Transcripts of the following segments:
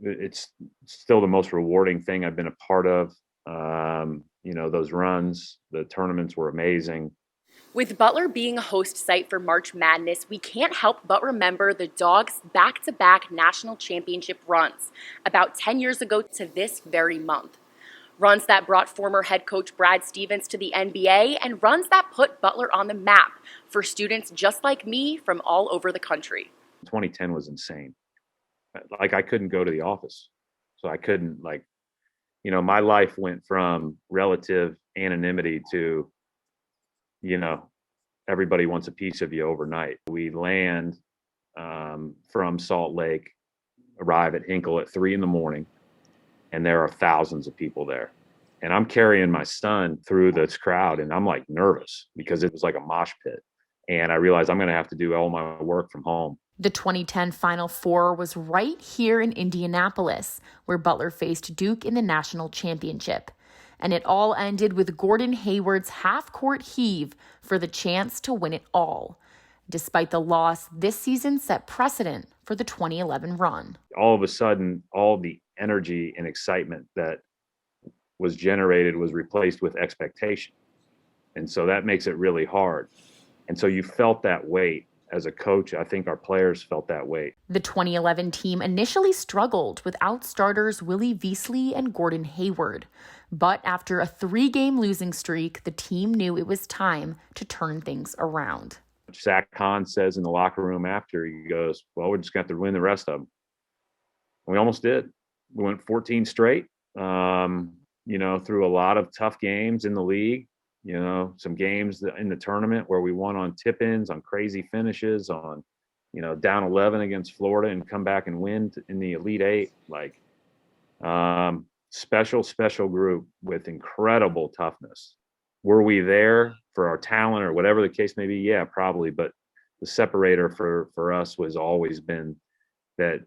it's still the most rewarding thing I've been a part of. Those runs, the tournaments were amazing. With Butler being a host site for March Madness, we can't help but remember the Dogs' back-to-back national championship runs about 10 years ago to this very month. Runs that brought former head coach Brad Stevens to the NBA and runs that put Butler on the map for students just like me from all over the country. 2010 was insane. Like, I couldn't go to the office. So I couldn't, my life went from relative anonymity to, everybody wants a piece of you overnight. We land from Salt Lake, arrive at Hinkle at 3 a.m, and there are thousands of people there. And I'm carrying my son through this crowd, and I'm like nervous because it was like a mosh pit. And I realized I'm going to have to do all my work from home. The 2010 Final Four was right here in Indianapolis, where Butler faced Duke in the national championship. And it all ended with Gordon Hayward's half-court heave for the chance to win it all. Despite the loss, this season set precedent for the 2011 run. All of a sudden, all the energy and excitement that was generated was replaced with expectation. And so that makes it really hard. And so you felt that weight. As a coach, I think our players felt that weight. The 2011 team initially struggled without starters Willie Veasley and Gordon Hayward. But after a 3-game losing streak, the team knew it was time to turn things around. Zach Kahn says in the locker room after, he goes, well, we're just going to have to win the rest of them. And we almost did. We went 14 straight, through a lot of tough games in the league. Some games in the tournament where we won on tip-ins, on crazy finishes, on, down 11 against Florida and come back and win in the Elite Eight. Special group with incredible toughness. Were we there for our talent or whatever the case may be? Yeah, probably. But the separator for us was always been that,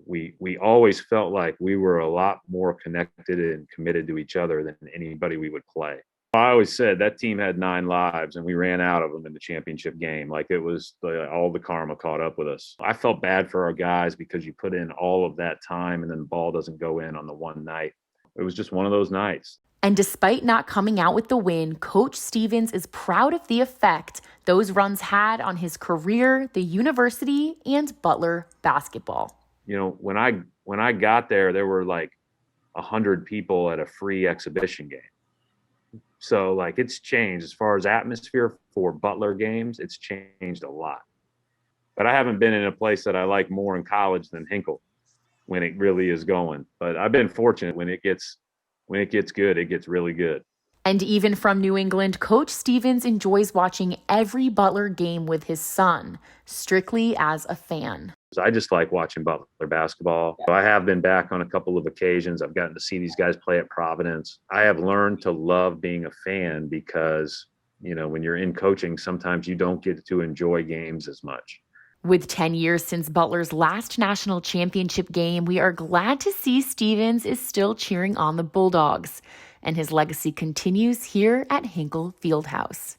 we always felt like we were a lot more connected and committed to each other than anybody we would play. I always said that team had 9 lives and we ran out of them in the championship game. Like, it was all the karma caught up with us. I felt bad for our guys because you put in all of that time and then the ball doesn't go in on the one night. It was just one of those nights. And despite not coming out with the win, Coach Stevens is proud of the effect those runs had on his career, the university, and Butler basketball. When I got there were like 100 people at a free exhibition game. So it's changed as far as atmosphere for Butler games. It's changed a lot. But I haven't been in a place that I like more in college than Hinkle when it really is going. But I've been fortunate when it gets good, it gets really good. And even from New England, Coach Stevens enjoys watching every Butler game with his son, strictly as a fan. I just like watching Butler basketball. I have been back on a couple of occasions. I've gotten to see these guys play at Providence. I have learned to love being a fan because, when you're in coaching, sometimes you don't get to enjoy games as much. With 10 years since Butler's last national championship game, we are glad to see Stevens is still cheering on the Bulldogs, and his legacy continues here at Hinkle Fieldhouse.